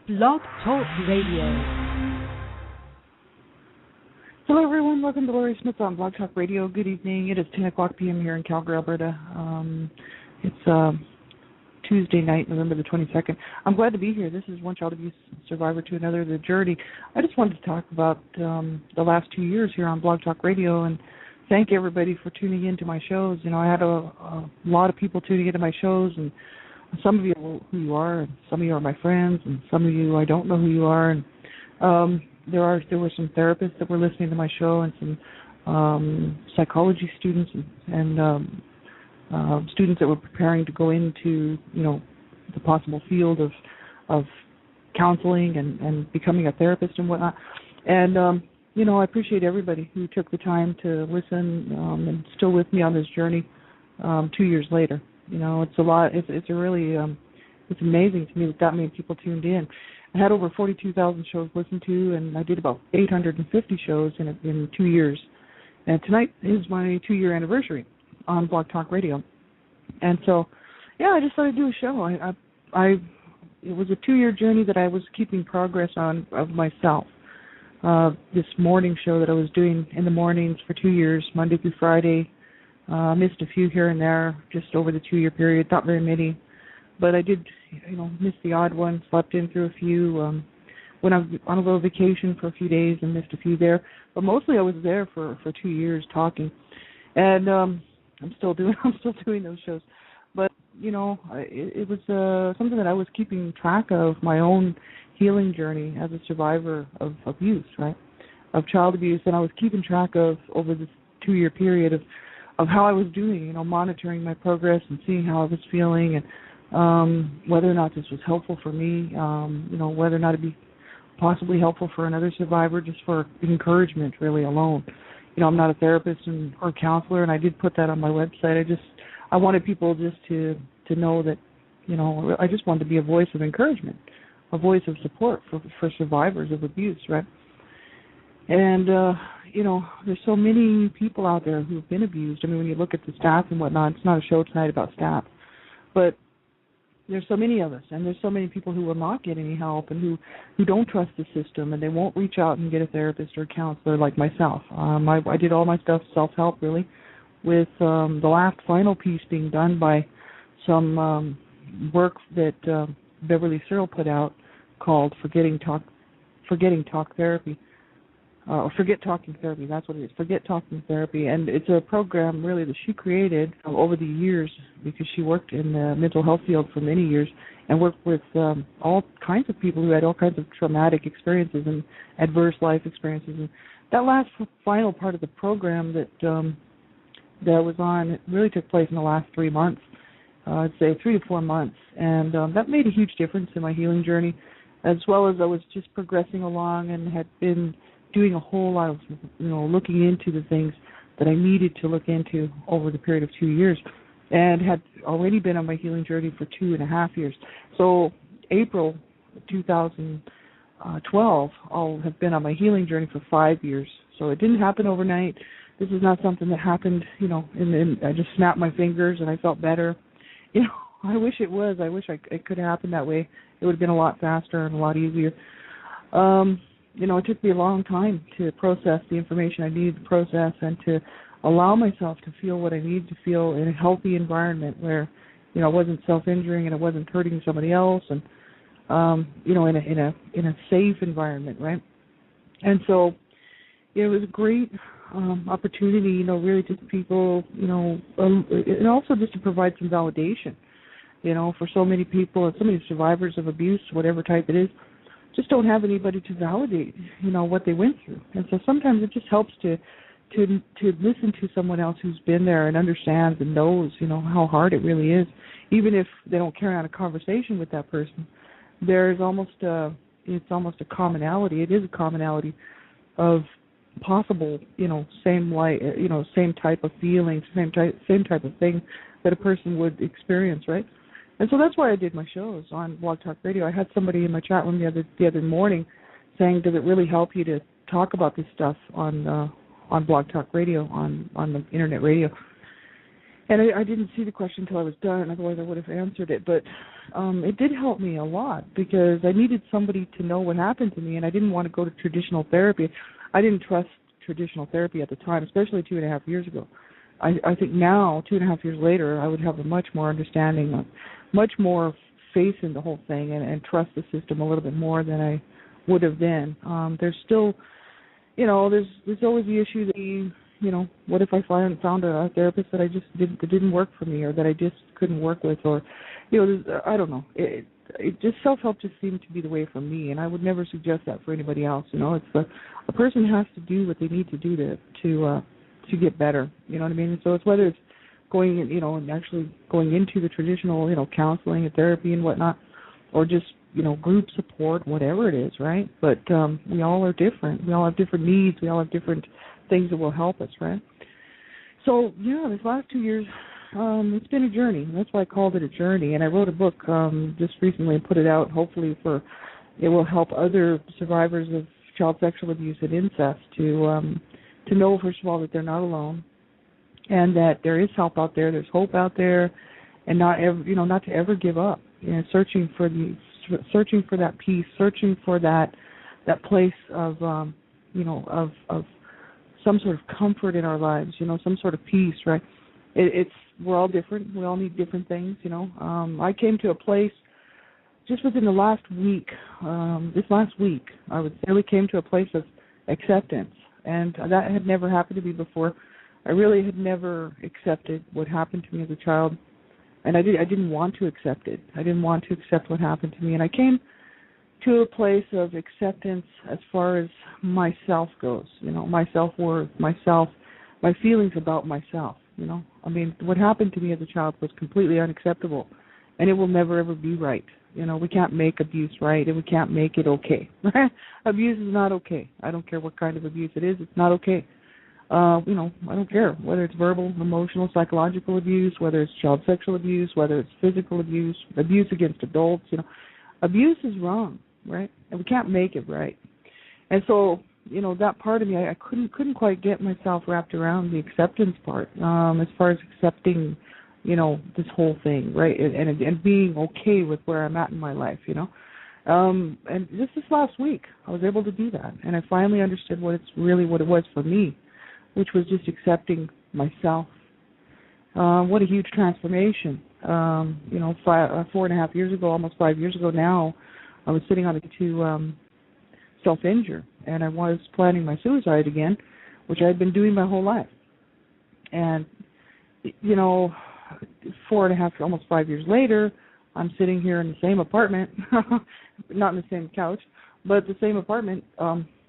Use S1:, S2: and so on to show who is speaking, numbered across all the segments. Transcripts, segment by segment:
S1: Blogtalk Radio.
S2: Hello, everyone. Welcome to Laurie Smith on Blogtalk Radio. Good evening. It is 10 o'clock p.m. here in Calgary, Alberta. It's Tuesday night, November the 22nd. I'm glad to be here. This is One Child Abuse Survivor to Another, the journey. I just wanted to talk about the last 2 years here on Blogtalk Radio and thank everybody for tuning in to my shows. You know, I had a lot of people tuning into my shows, and some of you know who you are, and some of you are my friends, and some of you I don't know who you are. And there were some therapists that were listening to my show, and some psychology students, and students that were preparing to go into, you know, the possible field of counseling and becoming a therapist and whatnot. And you know, I appreciate everybody who took the time to listen and still with me on this journey 2 years later. You know, it's a lot. It's a really it's amazing to me that many people tuned in. I had over 42,000 shows listened to, and I did about 850 shows in 2 years. And tonight is my 2-year anniversary on Blog Talk Radio. And so, yeah, I just thought I'd do a show. It was a 2-year journey that I was keeping progress on of myself. This morning show that I was doing in the mornings for 2 years, Monday through Friday. Missed a few here and there just over the 2-year period, not very many. But I did, you know, miss the odd one, slept in through a few. Went on a little vacation for a few days and missed a few there. But mostly I was there for 2 years talking. And I'm still doing those shows. But, you know, it was something that I was keeping track of, my own healing journey as a survivor of abuse, right, of child abuse. And I was keeping track of, over this 2-year period, of how I was doing, you know, monitoring my progress and seeing how I was feeling, and whether or not this was helpful for me, you know, whether or not it'd be possibly helpful for another survivor, just for encouragement really alone. You know, I'm not a therapist or counselor, and I did put that on my website. I wanted people just to know that, you know, I just wanted to be a voice of encouragement, a voice of support for survivors of abuse, right? And, you know, there's so many people out there who've been abused. I mean, when you look at the stats and whatnot, it's not a show tonight about stats, but there's so many of us, and there's so many people who will not get any help and who don't trust the system, and they won't reach out and get a therapist or a counselor like myself. I did all my stuff self-help, really, with the last final piece being done by some work that Beverly Searle put out called Forgetting Talk Therapy. Or Forget Talking Therapy, that's what it is, Forget Talking Therapy. And it's a program, really, that she created over the years because she worked in the mental health field for many years and worked with all kinds of people who had all kinds of traumatic experiences and adverse life experiences. And that last final part of the program that was on, it really took place in the last 3 months, I'd say 3 to 4 months. And that made a huge difference in my healing journey, as well as I was just progressing along and had been doing a whole lot of, you know, looking into the things that I needed to look into over the period of 2 years, and had already been on my healing journey for 2.5 years. So April 2012, I'll have been on my healing journey for 5 years. So it didn't happen overnight. This is not something that happened, you know, and I just snapped my fingers and I felt better. You know, I wish it was. I wish it could have happened that way. It would have been a lot faster and a lot easier. You know, it took me a long time to process the information I needed to process and to allow myself to feel what I needed to feel in a healthy environment where, you know, I wasn't self-injuring and I wasn't hurting somebody else, and you know, in a safe environment, right? And so it was a great opportunity, you know, really to people, you know, and also just to provide some validation, you know, for so many people and so many survivors of abuse, whatever type it is, just don't have anybody to validate, you know, what they went through. And so sometimes it just helps to listen to someone else who's been there and understands and knows, you know, how hard it really is. Even if they don't carry on a conversation with that person, there's almost it's almost a commonality. It is a commonality of possible, you know, same type of feelings, same type of thing that a person would experience, right? And so that's why I did my shows on Blog Talk Radio. I had somebody in my chat room the other morning saying, does it really help you to talk about this stuff on Blog Talk Radio, on the internet radio? And I didn't see the question until I was done, otherwise I would have answered it. But it did help me a lot because I needed somebody to know what happened to me, and I didn't want to go to traditional therapy. I didn't trust traditional therapy at the time, especially 2.5 years ago. I think now, 2.5 years later, I would have a much more understanding, much more faith in the whole thing and trust the system a little bit more than I would have then. There's still, there's always the issue that what if I found a therapist that that didn't work for me, or that I just couldn't work with, or, I don't know. It just self-help just seemed to be the way for me, and I would never suggest that for anybody else. It's a person has to do what they need to do to get better. You know what I mean? So it's whether it's going, and actually going into the traditional, counseling and therapy and whatnot, or just, group support, whatever it is, right? But we all are different. We all have different needs. We all have different things that will help us, right? So, this last 2 years, it's been a journey. That's why I called it a journey. And I wrote a book just recently and put it out, hopefully it will help other survivors of child sexual abuse and incest to know, first of all, that they're not alone, and that there is help out there, there's hope out there, and not to ever give up. Searching for that peace, searching for that place of of some sort of comfort in our lives, some sort of peace, right? We're all different. We all need different things, I came to a place just within the last week. This last week, I would say, we came to a place of acceptance, and that had never happened to me before. I really had never accepted what happened to me as a child, and I didn't want to accept it. I didn't want to accept what happened to me, and I came to a place of acceptance as far as myself goes, my self-worth, myself, my feelings about myself, I mean, what happened to me as a child was completely unacceptable, and it will never, ever be right. We can't make abuse right, and we can't make it okay. Abuse is not okay. I don't care what kind of abuse it is. It's not okay. I don't care whether it's verbal, emotional, psychological abuse, whether it's child sexual abuse, whether it's physical abuse, abuse against adults. Abuse is wrong, right? And we can't make it right. And so, that part of me, I couldn't quite get myself wrapped around the acceptance part, as far as accepting, this whole thing, right? And being okay with where I'm at in my life, And this last week, I was able to do that, and I finally understood what it was for me, which was just accepting myself. What a huge transformation. 4.5 years ago, almost 5 years ago now, I was sitting on it to self-injure, and I was planning my suicide again, which I had been doing my whole life. And, 4.5, almost 5 years later, I'm sitting here in the same apartment, not in the same couch, but the same apartment,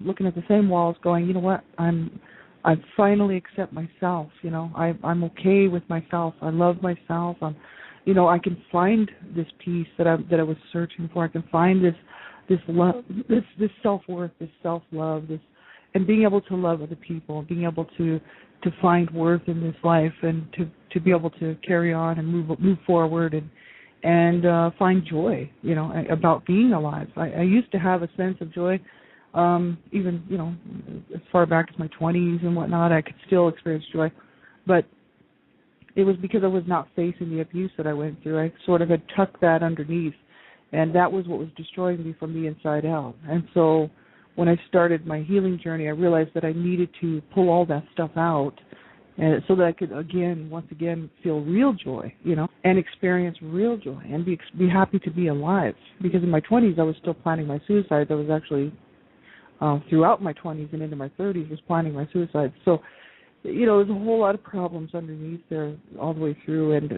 S2: looking at the same walls, going, you know what, I finally accept myself. I'm okay with myself. I love myself. I can find this peace that I was searching for. I can find this love, this self-worth, this self-love, and being able to love other people, being able to find worth in this life, and to be able to carry on and move forward and find joy, about being alive. I used to have a sense of joy. Even, as far back as my 20s and whatnot, I could still experience joy. But it was because I was not facing the abuse that I went through. I sort of had tucked that underneath, and that was what was destroying me from the inside out. And so when I started my healing journey, I realized that I needed to pull all that stuff out, and so that I could, once again, feel real joy, and experience real joy, and be happy to be alive. Because in my 20s, I was still planning my suicide. I was actually throughout my 20s and into my 30s was planning my suicide. So, there's a whole lot of problems underneath there all the way through, and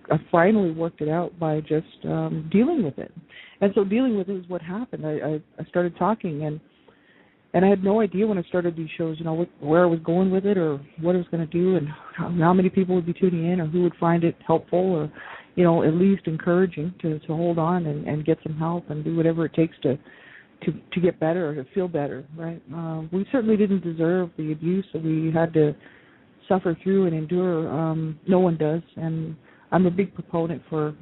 S2: I finally worked it out by just dealing with it. And so dealing with it is what happened. I started talking, and I had no idea when I started these shows, where I was going with it or what I was going to do, and how many people would be tuning in, or who would find it helpful, or at least encouraging to hold on and get some help and do whatever it takes to get better or to feel better, right? We certainly didn't deserve the abuse that we had to suffer through and endure. No one does, and I'm a big proponent for,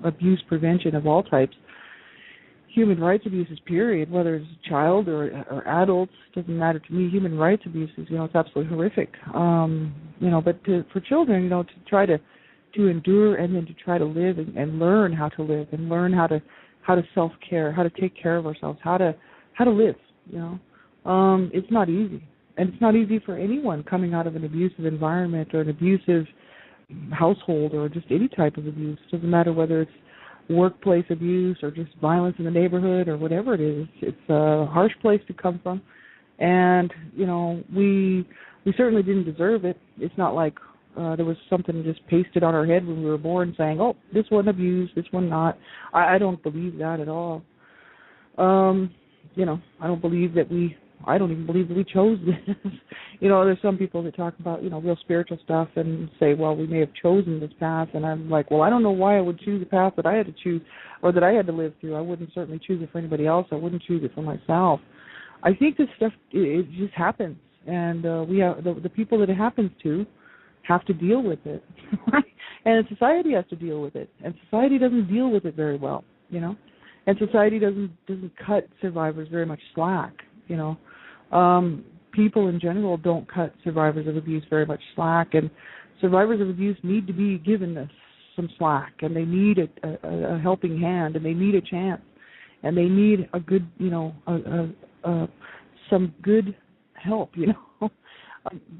S2: abuse prevention of all types. Human rights abuses, period, whether it's a child or adults, doesn't matter to me. Human rights abuses, it's absolutely horrific. But for children, to try to to endure and then to try to live and learn how to live and learn how to self-care, how to take care of ourselves, how to live, It's not easy. And it's not easy for anyone coming out of an abusive environment or an abusive household or just any type of abuse. It doesn't matter whether it's workplace abuse or just violence in the neighborhood or whatever it is. It's a harsh place to come from. And, we certainly didn't deserve it. It's not like there was something just pasted on our head when we were born saying, oh, this one abused, this one not. I don't believe that at all. I don't even believe that we chose this. There's some people that talk about, real spiritual stuff and say, well, we may have chosen this path. And I'm like, well, I don't know why I would choose a path that I had to choose or that I had to live through. I wouldn't certainly choose it for anybody else. I wouldn't choose it for myself. I think this stuff, it just happens. And we have the people that it happens to have to deal with it. And society has to deal with it. And society doesn't deal with it very well, And society doesn't cut survivors very much slack, People in general don't cut survivors of abuse very much slack, and survivors of abuse need to be given some slack, and they need a helping hand, and they need a chance, and they need a good, some good help,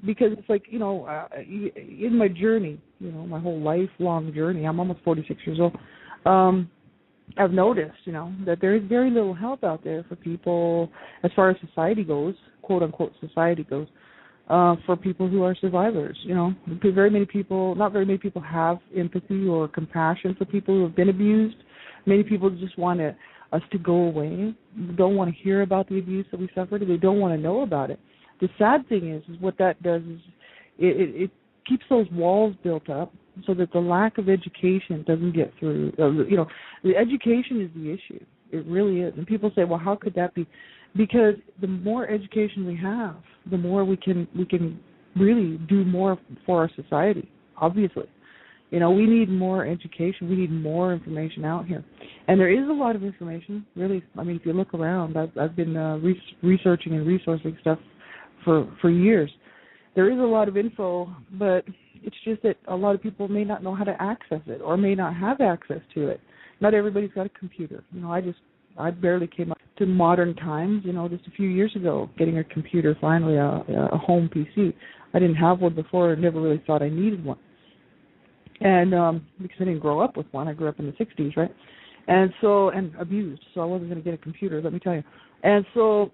S2: because it's like, in my journey, my whole lifelong journey, I'm almost 46 years old, I've noticed, that there is very little help out there for people as far as society goes, quote unquote society goes, for people who are survivors, because not very many people have empathy or compassion for people who have been abused. Many people just want us to go away, don't want to hear about the abuse that we suffered, they don't want to know about it. The sad thing is what that does is it keeps those walls built up so that the lack of education doesn't get through. The education is the issue. It really is. And people say, well, how could that be? Because the more education we have, the more we can really do more for our society, obviously. We need more education. We need more information out here. And there is a lot of information, really. I mean, if you look around, I've been researching and resourcing stuff for years. There is a lot of info, but it's just that a lot of people may not know how to access it or may not have access to it. Not everybody's got a computer. I barely came up to modern times, just a few years ago, getting a computer, finally, a home PC. I didn't have one before and never really thought I needed one. And because I didn't grow up with one. I grew up in the 60s, right? And abused, so I wasn't going to get a computer, let me tell you. And so,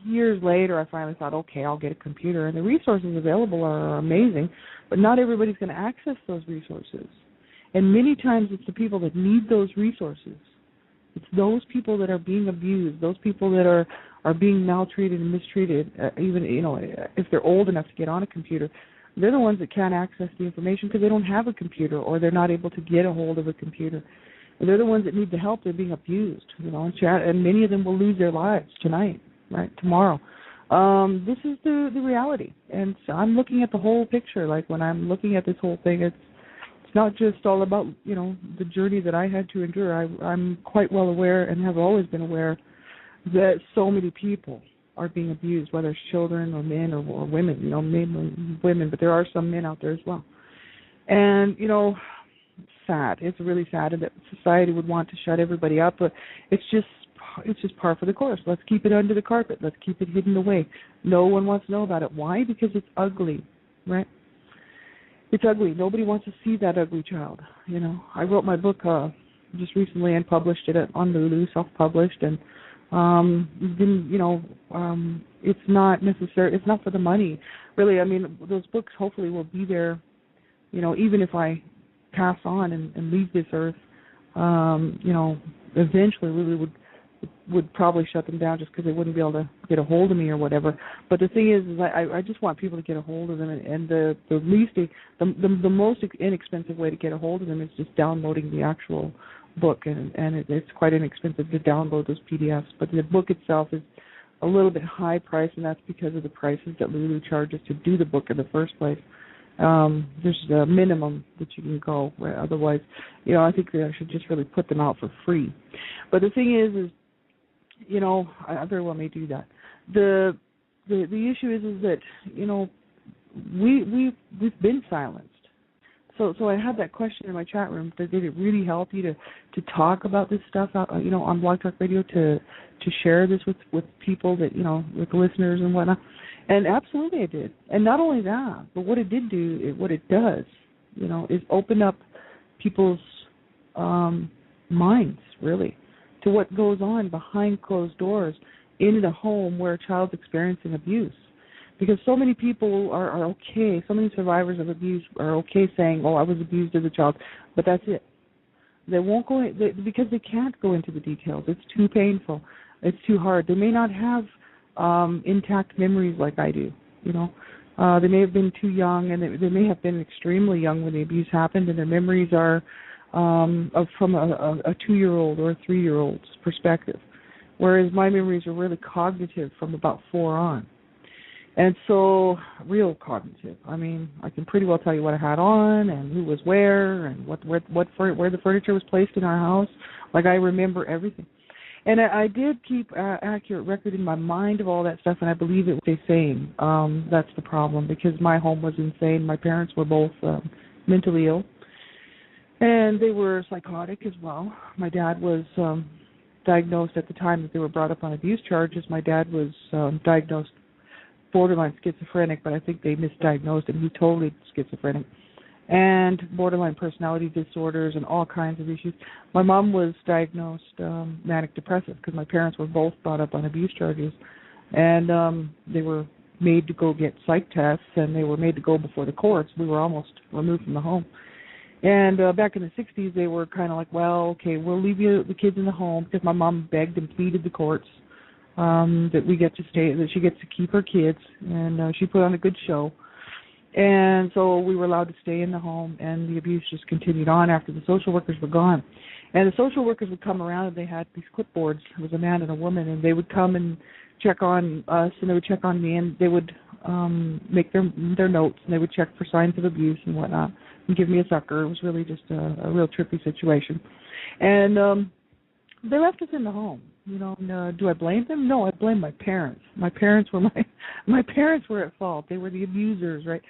S2: years later, I finally thought, okay, I'll get a computer. And the resources available are amazing, but not everybody's going to access those resources. And many times it's the people that need those resources. It's those people that are being abused, those people that are being maltreated and mistreated, even, if they're old enough to get on a computer. They're the ones that can't access the information because they don't have a computer or they're not able to get a hold of a computer. And they're the ones that need the help. They're being abused, and many of them will lose their lives tonight, right, tomorrow. This is the reality. And so I'm looking at the whole picture. Like when I'm looking at this whole thing, it's not just all about, the journey that I had to endure. I'm quite well aware and have always been aware that so many people are being abused, whether it's children or men or women, mainly women, but there are some men out there as well. And, it's sad. It's really sad that society would want to shut everybody up, but it's just par for the course. Let's keep it under the carpet. Let's keep it hidden away. No one wants to know about it. Why? Because it's ugly, right? It's ugly. Nobody wants to see that ugly child. I wrote my book just recently and published it on Lulu, self-published, and it's not necessary. It's not for the money, really. I mean, those books hopefully will be there, even if I pass on and leave this earth. Eventually, Lulu would probably shut them down just because they wouldn't be able to get a hold of me or whatever. But the thing is I just want people to get a hold of them, and the most inexpensive way to get a hold of them is just downloading the actual book, and it's quite inexpensive to download those PDFs. But the book itself is a little bit high price, and that's because of the prices that Lulu charges to do the book in the first place. There's a minimum that you can go, where otherwise, I think I should just really put them out for free. But the thing is I very well may do that. The issue is that we've been silenced. So I had that question in my chat room. Did it really help you to talk about this stuff, on Blog Talk Radio, to share this with people that, with listeners and whatnot? And absolutely it did. And not only that, but what it did do, what it does, is open up people's minds, really, to what goes on behind closed doors in a home where a child's experiencing abuse. Because so many people are okay, so many survivors of abuse are okay saying, I was abused as a child, but that's it. They won't go because they can't go into the details. It's too painful. It's too hard. They may not have intact memories like I do, They may have been too young, and they may have been extremely young when the abuse happened, and their memories are from a 2-year-old or a 3-year-old's perspective, whereas my memories are really cognitive from about 4 on. And so, real cognitive. I mean, I can pretty well tell you what I had on and who was where and where the furniture was placed in our house. Like, I remember everything. And I did keep accurate record in my mind of all that stuff, and I believe it was insane. That's the problem, because my home was insane. My parents were both mentally ill, and they were psychotic as well. My dad was diagnosed at the time that they were brought up on abuse charges. My dad was diagnosed borderline schizophrenic, but I think they misdiagnosed him. He's totally schizophrenic, and borderline personality disorders and all kinds of issues. My mom was diagnosed manic depressive, because my parents were both brought up on abuse charges, and they were made to go get psych tests, and they were made to go before the courts. We were almost removed from the home. And back in the 60s, they were kind of like, well, okay, we'll leave you the kids in the home, because my mom begged and pleaded the courts that we get to stay, that she gets to keep her kids, and she put on a good show. And so we were allowed to stay in the home, and the abuse just continued on after the social workers were gone. And the social workers would come around, and they had these clipboards. It was a man and a woman, and they would come and check on us, and they would check on me, and they would make their notes, and they would check for signs of abuse and whatnot, and give me a sucker. It was really just a real trippy situation. And they left us in the home. Do I blame them? No, I blame my parents. My parents were my parents were at fault. They were the abusers, right?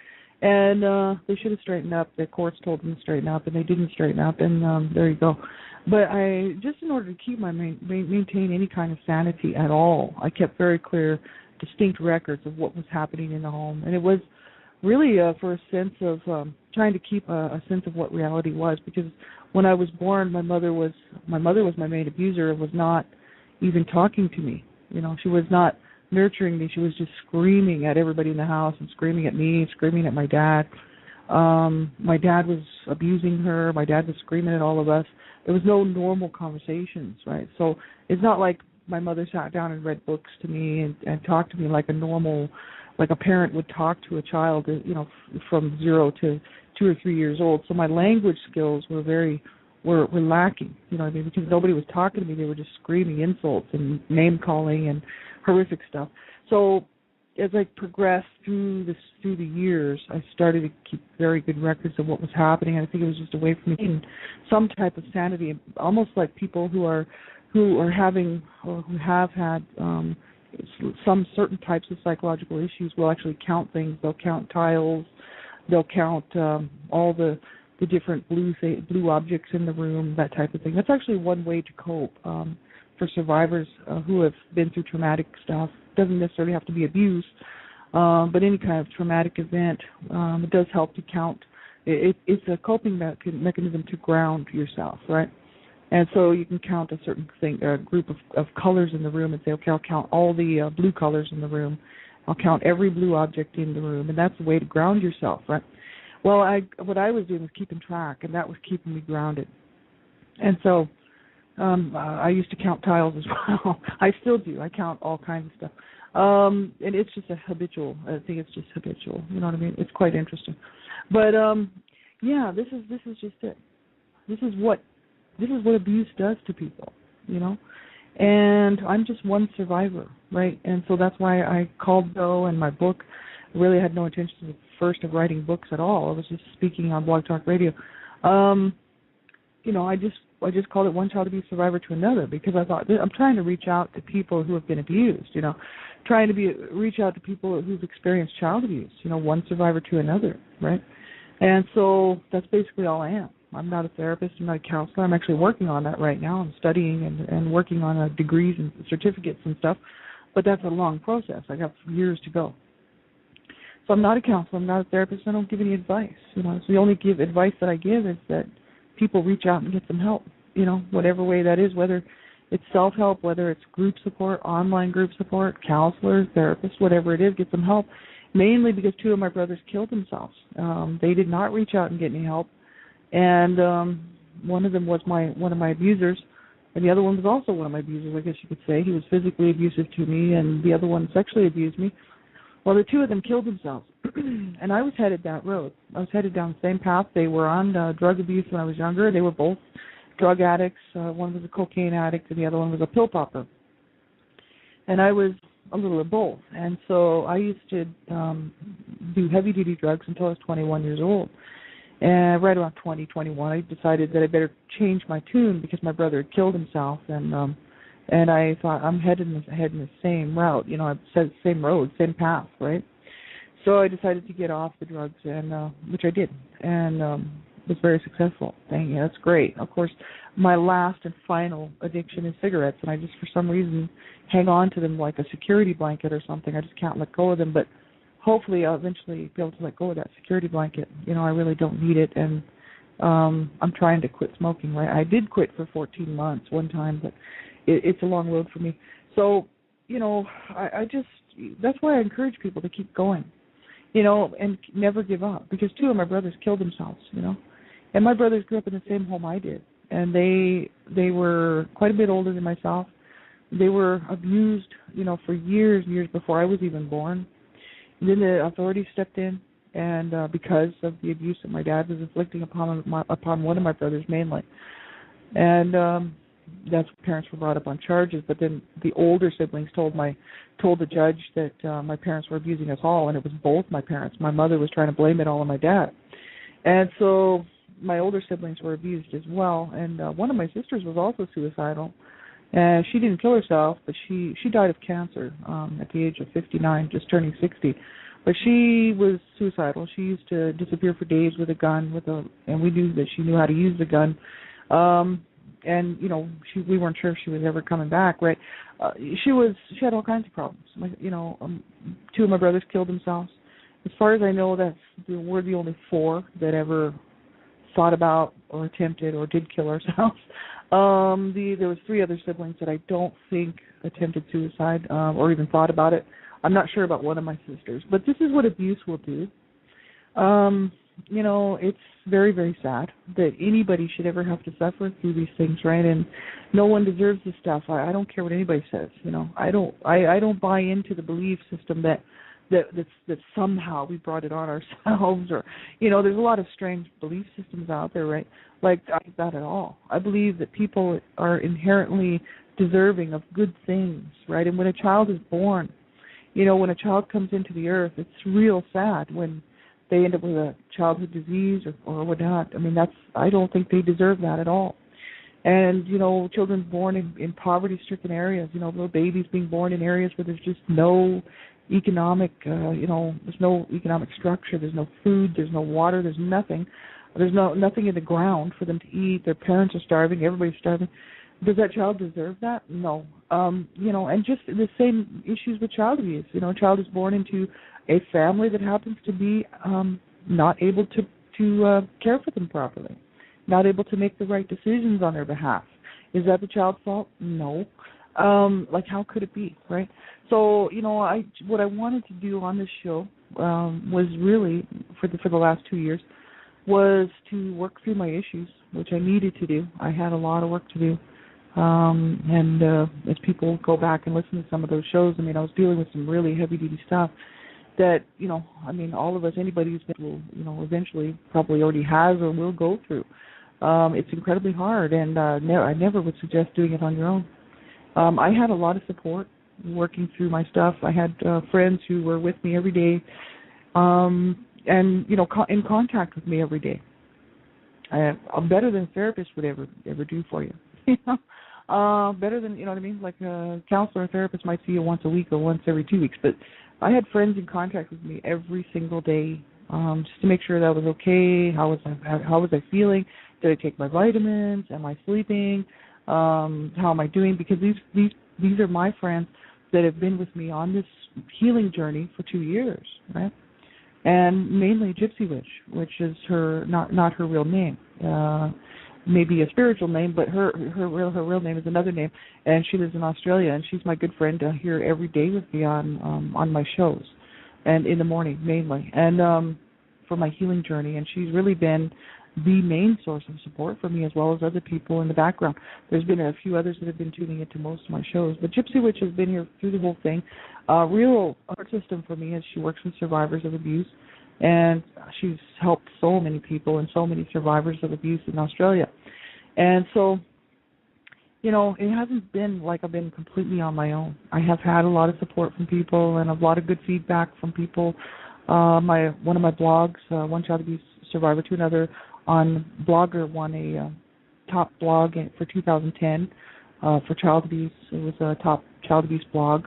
S2: And they should have straightened up. The courts told them to straighten up, and they didn't straighten up. And there you go. But I, just in order to keep maintain any kind of sanity at all, I kept very clear, distinct records of what was happening in the home, and it was really for a sense of trying to keep a sense of what reality was. Because when I was born, my mother was my main abuser and was not even talking to me. She was not nurturing me. She was just screaming at everybody in the house and screaming at me, screaming at my dad. My dad was abusing her. My dad was screaming at all of us. There was no normal conversations, right? So it's not like my mother sat down and read books to me and talked to me like a parent would talk to a child, from 0 to 2 or 3 years old. So my language skills were were lacking, because nobody was talking to me. They were just screaming insults and name calling and horrific stuff. So as I progressed through the years, I started to keep very good records of what was happening. I think it was just a way for me to gain some type of sanity, almost like people who are having or who have had some certain types of psychological issues will actually count things. They'll count tiles. They'll count all the different blue objects in the room, that type of thing. That's actually one way to cope for survivors who have been through traumatic stuff. It doesn't necessarily have to be abuse, but any kind of traumatic event. It does help to count. It's a coping mechanism to ground yourself, right? And so you can count a certain group of colors in the room and say, okay, I'll count all the blue colors in the room. I'll count every blue object in the room, and that's a way to ground yourself, right? Well, what I was doing was keeping track, and that was keeping me grounded. And so I used to count tiles as well. I still do. I count all kinds of stuff. And it's just I think it's just habitual. You know what I mean? It's quite interesting. But, this is just it. This is what abuse does to people, And I'm just one survivor, right? And so that's why I called Joe, and my book really had no intention first of writing books at all. I was just speaking on Blog Talk Radio. I just called it One Child Abuse Survivor to Another, because I thought I'm trying to reach out to people who have been abused, trying to reach out to people who've experienced child abuse, one survivor to another, right? And so that's basically all I am. I'm not a therapist. I'm not a counselor. I'm actually working on that right now. I'm studying and working on degrees and certificates and stuff. But that's a long process. I got years to go. So I'm not a counselor. I'm not a therapist. I don't give any advice. So the only advice that I give is that people reach out and get some help, whatever way that is, whether it's self-help, whether it's group support, online group support, counselors, therapists, whatever it is, get some help. Mainly because 2 of my brothers killed themselves. They did not reach out and get any help. And one of them was one of my abusers, and the other one was also one of my abusers, I guess you could say. He was physically abusive to me, and the other one sexually abused me. Well, the 2 of them killed themselves, and I was headed that road. I was headed down the same path. They were on drug abuse when I was younger. They were both drug addicts. One was a cocaine addict, and the other one was a pill popper. And I was a little of both. And so I used to do heavy-duty drugs until I was 21 years old. And right around 21, I decided that I better change my tune because my brother had killed himself, and I thought I'm heading the same route. I said same road, same path, right? So I decided to get off the drugs, and which I did, and was very successful. Dang, yeah, that's great. Of course, my last and final addiction is cigarettes, and I just for some reason hang on to them like a security blanket or something. I just can't let go of them, but hopefully I'll eventually be able to let go of that security blanket. I really don't need it, and I'm trying to quit smoking. Right, I did quit for 14 months one time, but it's a long road for me. So, I just, that's why I encourage people to keep going, and never give up, because 2 of my brothers killed themselves, and my brothers grew up in the same home I did, and they were quite a bit older than myself. They were abused, for years and years before I was even born. And then the authorities stepped in, and because of the abuse that my dad was inflicting upon one of my brothers mainly, and that's when parents were brought up on charges. But then the older siblings told the judge that my parents were abusing us all, and it was both my parents. My mother was trying to blame it all on my dad, and so my older siblings were abused as well. And one of my sisters was also suicidal. And she didn't kill herself, but she died of cancer at the age of 59, just turning 60. But she was suicidal. She used to disappear for days with a gun, and we knew that she knew how to use the gun. And we weren't sure if she was ever coming back. Right? She had all kinds of problems. 2 of my brothers killed themselves. As far as I know, we're the only 4 that ever thought about or attempted or did kill ourselves. There was 3 other siblings that I don't think attempted suicide or even thought about it. I'm not sure about one of my sisters, but this is what abuse will do. It's very, very sad that anybody should ever have to suffer through these things, right? And no one deserves this stuff. I don't care what anybody says. I don't buy into the belief system that somehow we brought it on ourselves, or there's a lot of strange belief systems out there, right? Like that at all. I believe that people are inherently deserving of good things, right? And when a child is born, when a child comes into the earth, it's real sad when they end up with a childhood disease or whatnot. I mean, I don't think they deserve that at all. And, children born in poverty-stricken areas, little babies being born in areas where there's just no economic, there's no economic structure, there's no food, there's no water, there's nothing. There's nothing in the ground for them to eat. Their parents are starving. Everybody's starving. Does that child deserve that? No. And just the same issues with child abuse. A child is born into a family that happens to be not able to care for them properly, not able to make the right decisions on their behalf. Is that the child's fault? No. How could it be, right? So, what I wanted to do on this show was really, for the last 2 years, was to work through my issues, which I needed to do. I had a lot of work to do. And as people go back and listen to some of those shows, I was dealing with some really heavy-duty stuff that, all of us, anybody who's been, will, eventually probably already has or will go through. It's incredibly hard, and I never would suggest doing it on your own. I had a lot of support working through my stuff. I had friends who were with me every day, and in contact with me every day. I'm better than a therapist would ever do for you. Better than, like a counselor or therapist might see you once a week or once every 2 weeks. But I had friends in contact with me every single day, just to make sure that I was okay. How was I feeling? Did I take my vitamins? Am I sleeping? How am I doing? Because these are my friends that have been with me on this healing journey for 2 years, right? And mainly Gypsy Witch, which is her not her real name, maybe a spiritual name, but her real name is another name, and she lives in Australia, and she's my good friend here every day with me on my shows, and in the morning mainly, and for my healing journey, and she's really been the main source of support for me, as well as other people in the background. There's been a few others that have been tuning into most of my shows, but Gypsy Witch has been here through the whole thing. Real art system for me as she works with survivors of abuse, and she's helped so many people and so many survivors of abuse in Australia. And so, it hasn't been like I've been completely on my own. I have had a lot of support from people and a lot of good feedback from people. One of my blogs, One Child Abuse Survivor to Another, on Blogger won a top blog for 2010 for child abuse. It was a top child abuse blog.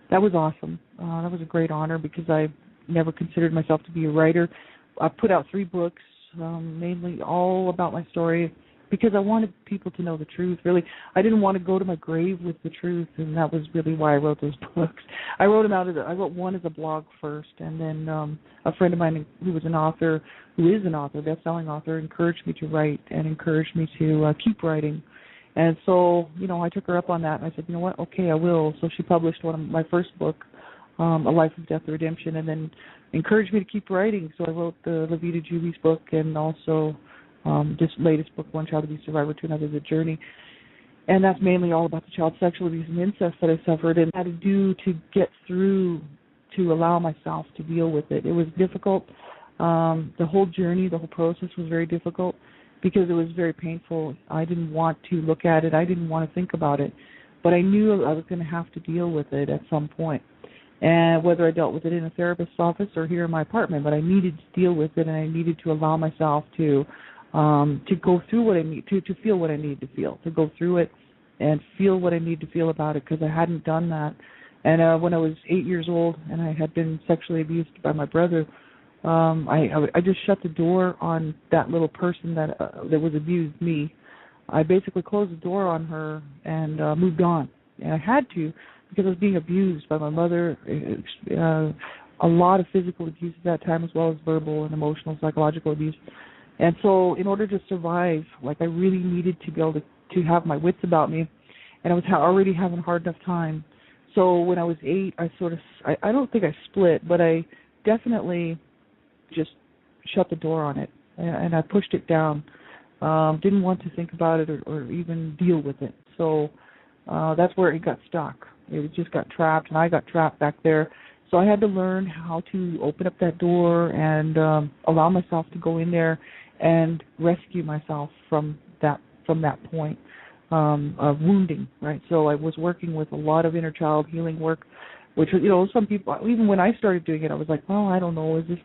S2: That was awesome. That was a great honor because I never considered myself to be a writer. I put out 3 books, mainly all about my story, because I wanted people to know the truth, really. I didn't want to go to my grave with the truth, and that was really why I wrote those books. I wrote one as a blog first, and then a friend of mine who is an author, best-selling author, encouraged me to write and encouraged me to keep writing. And so, I took her up on that, and I said, you know what, okay, I will. So she published my first book, A Life of Death or Redemption, and then encouraged me to keep writing. So I wrote the Levita Juby's book, and also this latest book, One Child Abuse Survivor to Another, The Journey. And that's mainly all about the child sexual abuse and incest that I suffered and had to do to get through, to allow myself to deal with it. It was difficult. The whole journey, the whole process was very difficult because it was very painful. I didn't want to look at it. I didn't want to think about it. But I knew I was going to have to deal with it at some point. And whether I dealt with it in a therapist's office or here in my apartment, but I needed to deal with it, and I needed to allow myself to go through what I need, to feel what I need to feel, to go through it and feel what I need to feel about it, because I hadn't done that. And when I was 8 years old and I had been sexually abused by my brother, I just shut the door on that little person that was abused me. I basically closed the door on her and moved on. And I had to, because I was being abused by my mother, a lot of physical abuse at that time, as well as verbal and emotional, psychological abuse. And so in order to survive, I really needed to be able to have my wits about me, and I was already having a hard enough time. So when I was 8, I don't think I split, but I definitely just shut the door on it, and I pushed it down. Didn't want to think about it or even deal with it. So that's where it got stuck. It just got trapped, and I got trapped back there. So I had to learn how to open up that door and allow myself to go in there and rescue myself from that point of wounding, right? So I was working with a lot of inner child healing work, which, some people, even when I started doing it, I was like, well, I don't know, this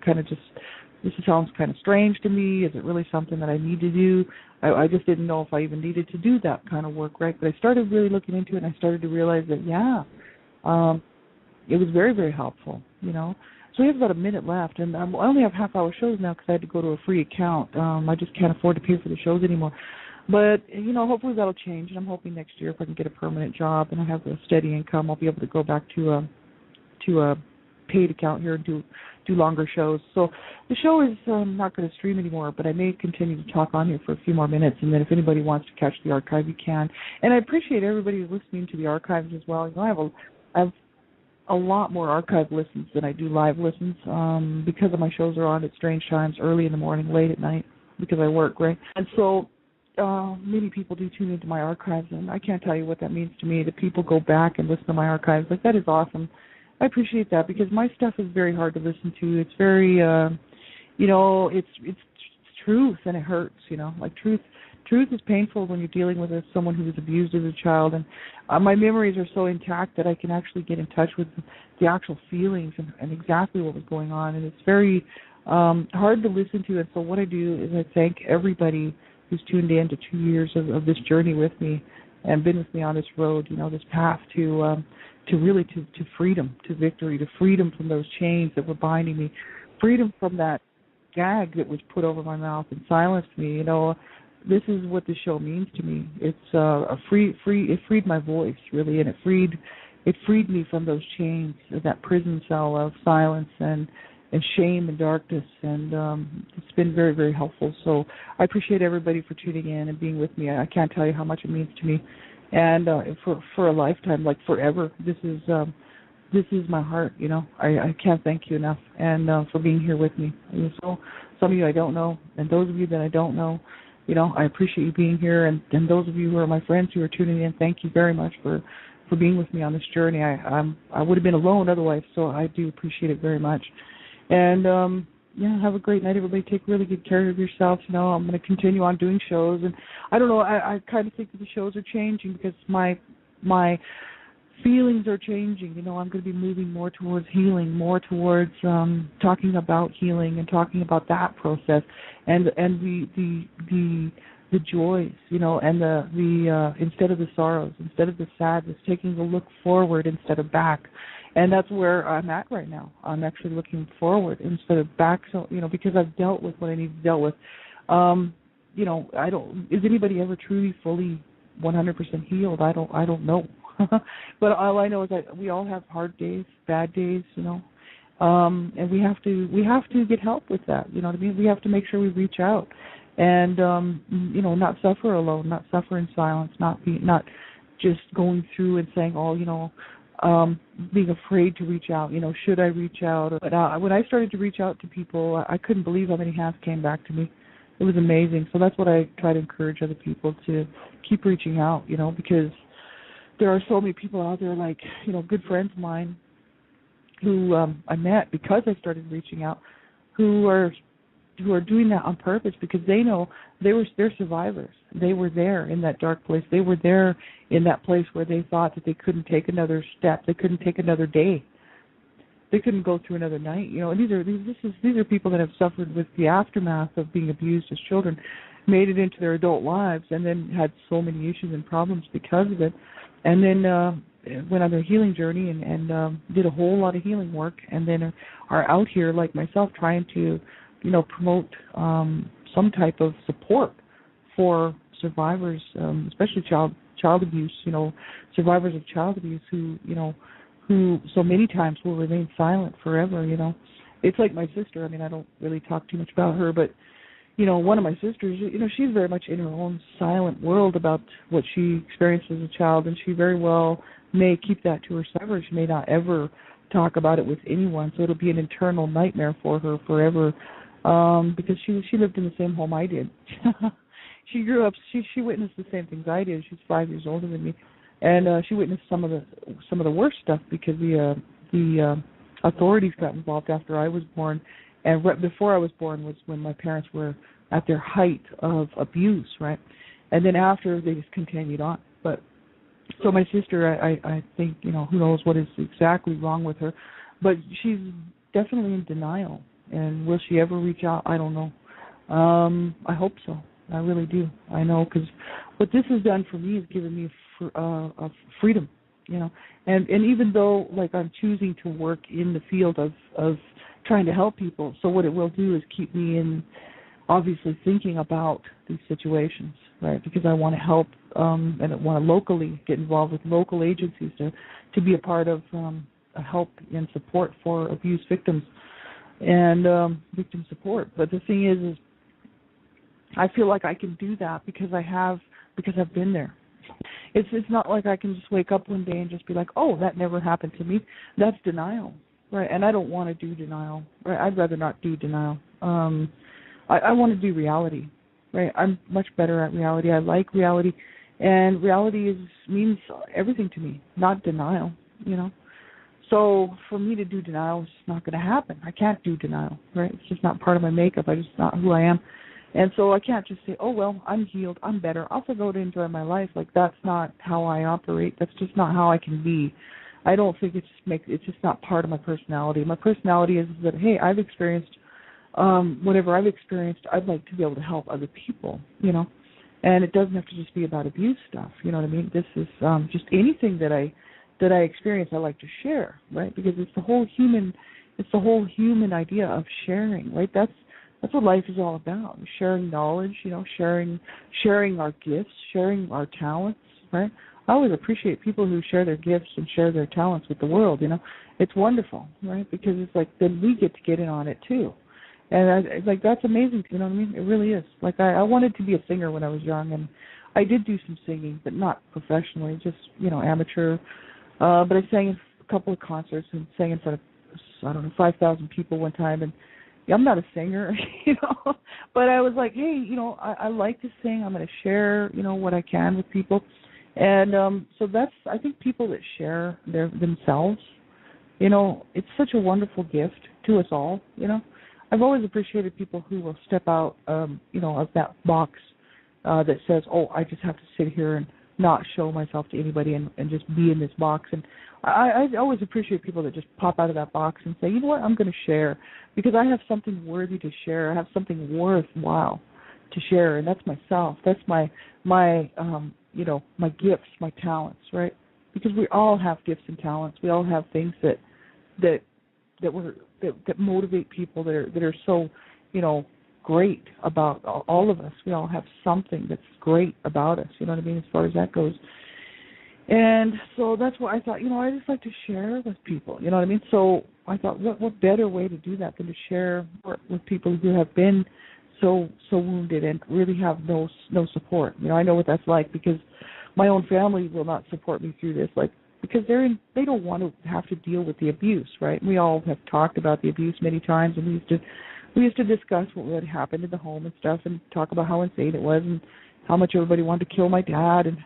S2: sounds kind of strange to me. Is it really something that I need to do? I just didn't know if I even needed to do that kind of work, right? But I started really looking into it, and I started to realize that, it was very, very helpful, So we have about a minute left, and I only have half-hour shows now because I had to go to a free account. I just can't afford to pay for the shows anymore. But, hopefully that'll change, and I'm hoping next year if I can get a permanent job and I have a steady income, I'll be able to go back to a paid account here and do longer shows. So the show is not going to stream anymore, but I may continue to talk on here for a few more minutes, and then if anybody wants to catch the archive, you can. And I appreciate everybody who's listening to the archives as well. I have a lot more archive listens than I do live listens because of my shows are on at strange times, early in the morning, late at night, because I work, right? And so many people do tune into my archives, and I can't tell you what that means to me, that people go back and listen to my archives. That is awesome. I appreciate that because my stuff is very hard to listen to. It's very, it's truth, and it hurts, Truth is painful when you're dealing with someone who was abused as a child, and my memories are so intact that I can actually get in touch with the actual feelings and exactly what was going on, and it's very hard to listen to. And so what I do is I thank everybody who's tuned in to 2 years of this journey with me and been with me on this road, this path to freedom, to victory, to freedom from those chains that were binding me, freedom from that gag that was put over my mouth and silenced me. You know, this is what the show means to me. It's it freed my voice, really, and it freed me from those chains, that prison cell of silence and shame and darkness, and it's been very, very helpful. So I appreciate everybody for tuning in and being with me. I can't tell you how much it means to me, and for a lifetime, like forever. This is my heart. You know, I can't thank you enough, and for being here with me. And so some of you I don't know, and those of you that I don't know, you know, I appreciate you being here, and those of you who are my friends who are tuning in, thank you very much for being with me on this journey. I would have been alone otherwise, so I do appreciate it very much. And have a great night, everybody. Take really good care of yourself. You know, I'm going to continue on doing shows, and I don't know. I kind of think that the shows are changing because my feelings are changing. You know, I'm going to be moving more towards healing, more towards talking about healing and talking about that process, and the joys, you know, and the instead of the sorrows, instead of the sadness, taking a look forward instead of back. And that's where I'm at right now. I'm actually looking forward instead of back. So, you know, because I've dealt with what I need to deal with. You know, is anybody ever truly, fully, 100% healed? I don't know. But all I know is that we all have hard days, bad days, you know. And we have to get help with that. You know what I mean? We have to make sure we reach out and you know, not suffer alone, not suffer in silence, not just going through and saying, oh, you know, being afraid to reach out. You know, should I reach out? But when I started to reach out to people, I couldn't believe how many hands came back to me. It was amazing. So that's what I try to encourage other people to keep reaching out. You know, because there are so many people out there, like, you know, good friends of mine who I met because I started reaching out, who are doing that on purpose because they know they're survivors. They were there in that dark place. They were there in that place where they thought that they couldn't take another step. They couldn't take another day. They couldn't go through another night. You know, and these are people that have suffered with the aftermath of being abused as children, made it into their adult lives, and then had so many issues and problems because of it, and then went on their healing journey and did a whole lot of healing work, and then are out here like myself trying to, you know, promote some type of support for survivors, especially child abuse, you know, survivors of child abuse who so many times will remain silent forever, you know. It's like my sister. I mean, I don't really talk too much about her, but, you know, one of my sisters, you know, she's very much in her own silent world about what she experienced as a child, and she very well may keep that to herself. She may not ever talk about it with anyone, so it'll be an internal nightmare for her forever. Because she lived in the same home I did. She grew up. She witnessed the same things I did. She's 5 years older than me, and she witnessed some of the worst stuff because the authorities got involved after I was born, and right before I was born was when my parents were at their height of abuse, right? And then after they just continued on. But so my sister, I think, you know, who knows what is exactly wrong with her, but she's definitely in denial. And will she ever reach out? I don't know. I hope so. I really do. I know, because what this has done for me is given me a freedom, you know. And even though, like, I'm choosing to work in the field of trying to help people, so what it will do is keep me in, obviously, thinking about these situations, right? Because I want to help and I want to locally get involved with local agencies to be a part of help and support for abuse victims and victim support. But the thing is I feel like I can do that because I've been there. It's not like I can just wake up one day and just be like, oh, that never happened to me. That's denial, right? And I don't want to do denial, right? I'd rather not do denial. I want to do reality, right? I'm much better at reality. I like reality, and reality means everything to me, not denial, you know. So for me to do denial is just not going to happen. I can't do denial, right? It's just not part of my makeup. It's just not who I am. And so I can't just say, oh, well, I'm healed, I'm better, I'll go to enjoy my life. Like, that's not how I operate. That's just not how I can be. I don't think it's just not part of my personality. My personality is that, hey, I've experienced whatever I've experienced. I'd like to be able to help other people, you know. And it doesn't have to just be about abuse stuff, you know what I mean? This is just anything that I experience, I like to share, right? Because it's the whole human idea of sharing, right? That's what life is all about, sharing knowledge, sharing our gifts, sharing our talents, right? I always appreciate people who share their gifts and share their talents with the world, It's wonderful, right? Because it's like then we get to get in on it too. And that's amazing, you know what I mean? It really is. Like I wanted to be a singer when I was young, and I did do some singing, but not professionally, just, amateur. But I sang in a couple of concerts and sang in front of, 5,000 people one time, and I'm not a singer, but I was like, hey, I like to sing. I'm going to share, what I can with people. And so that's, I think people that share themselves, it's such a wonderful gift to us all, I've always appreciated people who will step out, of that box that says, oh, I just have to sit here and not show myself to anybody and just be in this box. And I always appreciate people that just pop out of that box and say, you know what, I'm going to share because I have something worthy to share. I have something worthwhile to share, and that's myself. That's my gifts, my talents, right? Because we all have gifts and talents. We all have things that motivate people that are so, great about all of us. We all have something that's great about us, you know what I mean, as far as that goes. And so that's what I thought, I just like to share with people, you know what I mean? So I thought, what better way to do that than to share with people who have been so wounded and really have no support. I know what that's like because my own family will not support me through this, because they don't want to have to deal with the abuse, right? We all have talked about the abuse many times, and we used to discuss what had happened in the home and stuff, and talk about how insane it was and how much everybody wanted to kill my dad, and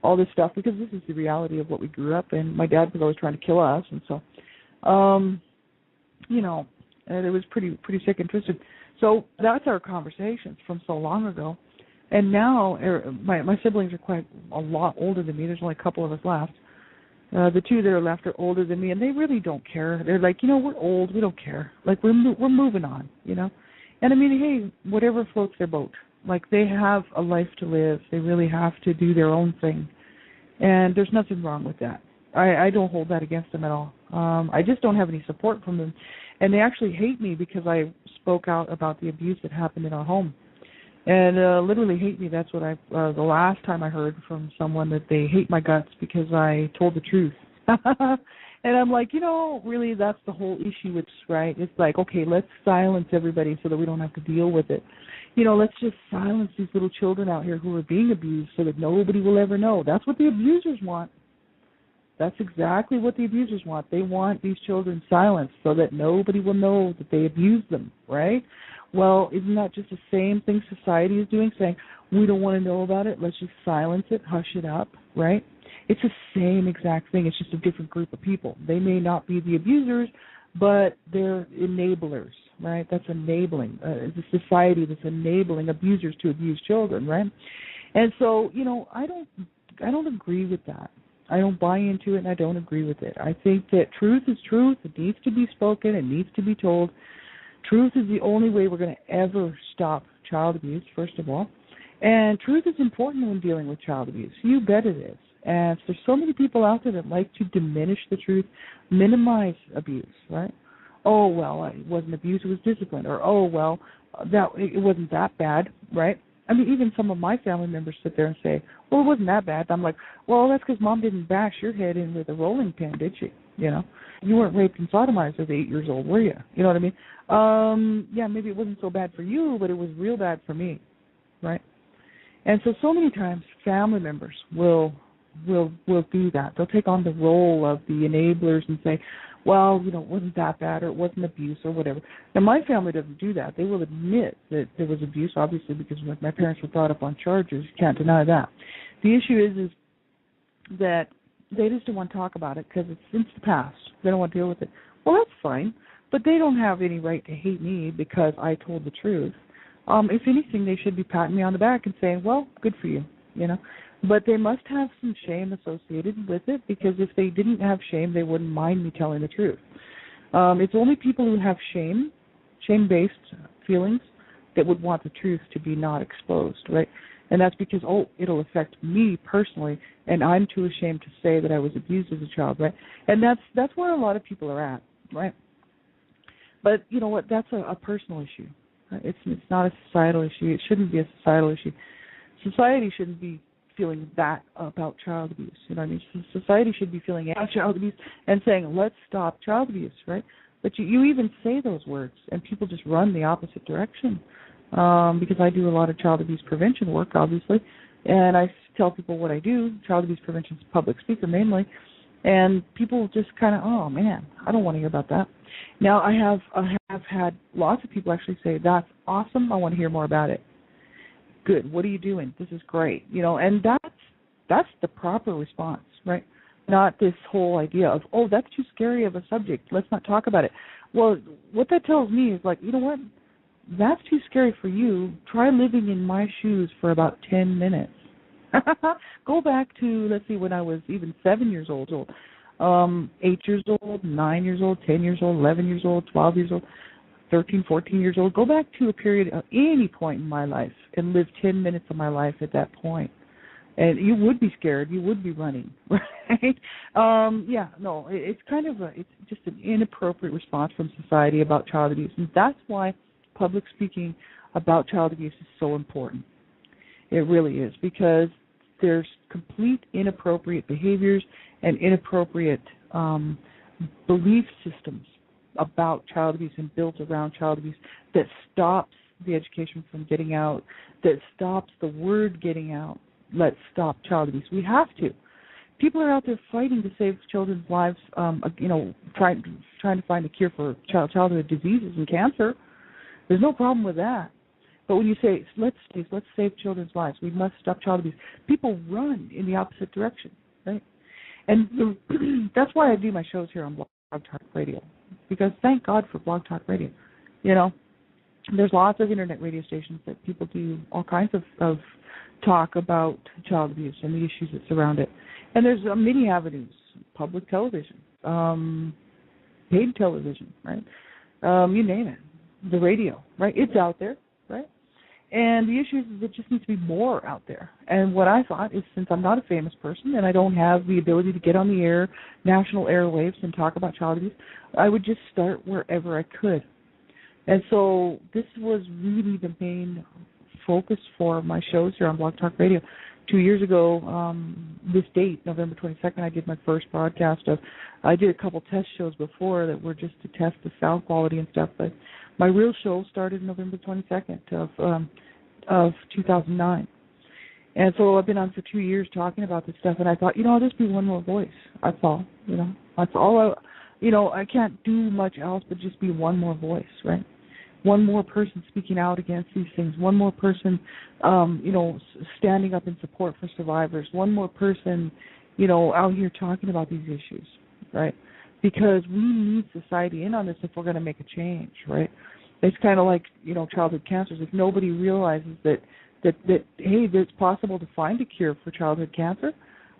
S2: all this stuff, because this is the reality of what we grew up in. My dad was always trying to kill us, and so, and it was pretty sick and twisted. So that's our conversations from so long ago. And now my siblings are quite a lot older than me. There's only a couple of us left. The two that are left are older than me, and they really don't care. They're like, we're old. We don't care. Like, we're moving on, And I mean, hey, whatever floats their boat. Like, they have a life to live. They really have to do their own thing. And there's nothing wrong with that. I don't hold that against them at all. I just don't have any support from them. And they actually hate me because I spoke out about the abuse that happened in our home. And literally hate me. That's what the last time I heard from someone, that they hate my guts because I told the truth. And I'm like, really, that's the whole issue. It's right. It's like, okay, let's silence everybody so that we don't have to deal with it. Let's just silence these little children out here who are being abused so that nobody will ever know. That's what the abusers want. That's exactly what the abusers want. They want these children silenced so that nobody will know that they abused them, right? Well, isn't that just the same thing society is doing, saying, we don't want to know about it, let's just silence it, hush it up, right? It's the same exact thing. It's just a different group of people. They may not be the abusers, but they're enablers, right? That's enabling. It's a society that's enabling abusers to abuse children, right? And so, I don't agree with that. I don't buy into it, and I don't agree with it. I think that truth is truth. It needs to be spoken. It needs to be told. Truth is the only way we're going to ever stop child abuse, first of all. And truth is important when dealing with child abuse. You bet it is. And there's so many people out there that like to diminish the truth, minimize abuse, right? Oh, well, it wasn't abuse, it was discipline. Or, oh, well, it wasn't that bad, right? I mean, even some of my family members sit there and say, well, it wasn't that bad. I'm like, well, that's because Mom didn't bash your head in with a rolling pin, did she? You weren't raped and sodomized as 8 years old, were you? You know what I mean? Yeah, maybe it wasn't so bad for you, but it was real bad for me, right? And so many times family members will do that. They'll take on the role of the enablers and say, well, it wasn't that bad, or it wasn't abuse, or whatever. Now, my family doesn't do that. They will admit that there was abuse, obviously, because my parents were brought up on charges. You can't deny that. The issue is that they just don't want to talk about it because it's the past. They don't want to deal with it. Well, that's fine, but they don't have any right to hate me because I told the truth. If anything, they should be patting me on the back and saying, well, good for you, But they must have some shame associated with it, because if they didn't have shame, they wouldn't mind me telling the truth. It's only people who have shame-based feelings, that would want the truth to be not exposed, right? And that's because, it'll affect me personally, and I'm too ashamed to say that I was abused as a child, right? And that's where a lot of people are at, right? But you know what? That's a personal issue. It's not a societal issue. It shouldn't be a societal issue. Society shouldn't be feeling that about child abuse. You know what I mean? Society should be feeling anti-child abuse and saying, let's stop child abuse, right? But you even say those words, and people just run the opposite direction. Because I do a lot of child abuse prevention work, obviously, and I tell people what I do. Child abuse prevention is public speaker mainly, and people just kind of, oh man, I don't want to hear about that. Now I have had lots of people actually say, that's awesome, I want to hear more about it. Good, what are you doing? This is great, you know, and that's the proper response, right? Not this whole idea of, oh, that's too scary of a subject, let's not talk about it. Well, what that tells me is like, you know what? That's too scary for you. Try living in my shoes for about 10 minutes. Go back to, let's see, when I was even 7 years old, 8 years old, 9 years old, 10 years old, 11 years old, 12 years old, 13, 14 years old. Go back to a period at any point in my life and live 10 minutes of my life at that point. And you would be scared. You would be running, right? It's kind of it's just an inappropriate response from society about child abuse. And that's why public speaking about child abuse is so important. It really is, because there's complete inappropriate behaviors and inappropriate belief systems about child abuse and built around child abuse that stops the education from getting out, that stops the word getting out. Let's stop child abuse. We have to. People are out there fighting to save children's lives, trying to find a cure for childhood diseases and cancer. There's no problem with that. But when you say, let's save children's lives, we must stop child abuse, people run in the opposite direction, right? And that's why I do my shows here on Blog Talk Radio, because thank God for Blog Talk Radio. You know, there's lots of internet radio stations that people do all kinds of talk about child abuse and the issues that surround it. And there's many avenues, public television, paid television, right? You name it. The radio, right? It's out there, right? And the issue is it just needs to be more out there. And what I thought is, since I'm not a famous person and I don't have the ability to get on the air, national airwaves, and talk about child abuse, I would just start wherever I could. And so this was really the main focus for my shows here on Blog Talk Radio. 2 years ago, this date, November 22nd, I did my first broadcast I did a couple test shows before that were just to test the sound quality and stuff, but my real show started November 22nd of 2009. And so I've been on for 2 years talking about this stuff, and I thought, I'll just be one more voice. That's all, That's all I can't do much else but just be one more voice, right? One more person speaking out against these things. One more person, standing up in support for survivors. One more person, out here talking about these issues, right? Because we need society in on this if we're going to make a change, right? It's kind of like, childhood cancers. If nobody realizes that hey, it's possible to find a cure for childhood cancer,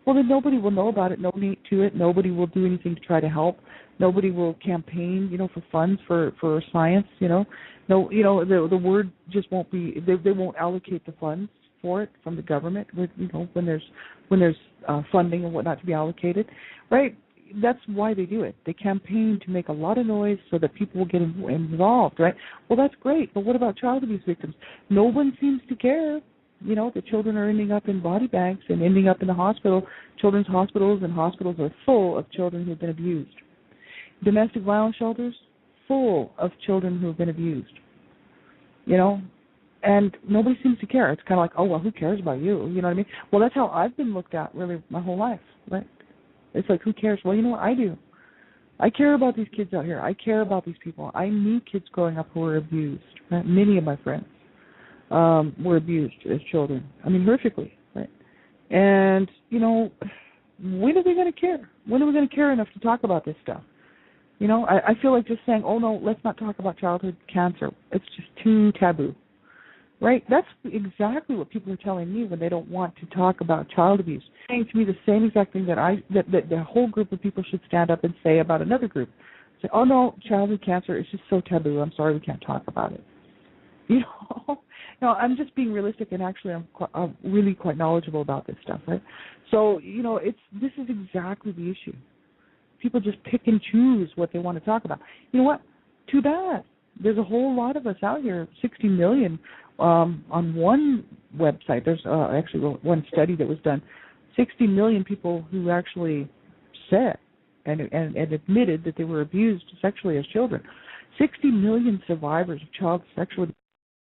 S2: well, then nobody will know about it, no need to it. Nobody will do anything to try to help. Nobody will campaign, for funds for science, No, the word just won't be. They won't allocate the funds for it from the government. When there's funding and whatnot to be allocated, right? That's why they do it. They campaign to make a lot of noise so that people will get involved, right? Well, that's great, but what about child abuse victims? No one seems to care. The children are ending up in body banks and ending up in the hospital. Children's hospitals and hospitals are full of children who have been abused. Domestic violence shelters, full of children who have been abused. And nobody seems to care. It's kind of like, oh, well, who cares about you? You know what I mean? Well, that's how I've been looked at really my whole life, right? It's like, who cares? Well, you know what? I do. I care about these kids out here. I care about these people. I knew kids growing up who were abused. Right? Many of my friends were abused as children. I mean, horrifically, right? And, when are we going to care? When are we going to care enough to talk about this stuff? I feel like just saying, oh, no, let's not talk about childhood cancer. It's just too taboo, right? That's exactly what people are telling me when they don't want to talk about child abuse. Saying to me the same exact thing that the whole group of people should stand up and say about another group. Say, oh, no, childhood cancer is just so taboo. I'm sorry, we can't talk about it. No, I'm just being realistic, and actually I'm really quite knowledgeable about this stuff, right? So, this is exactly the issue. People just pick and choose what they want to talk about. You know what? Too bad. there's a whole lot of us out here, 60 million on one website. There's actually one study that was done, 60 million people who actually said and admitted that they were abused sexually as children. 60 million survivors of child sexual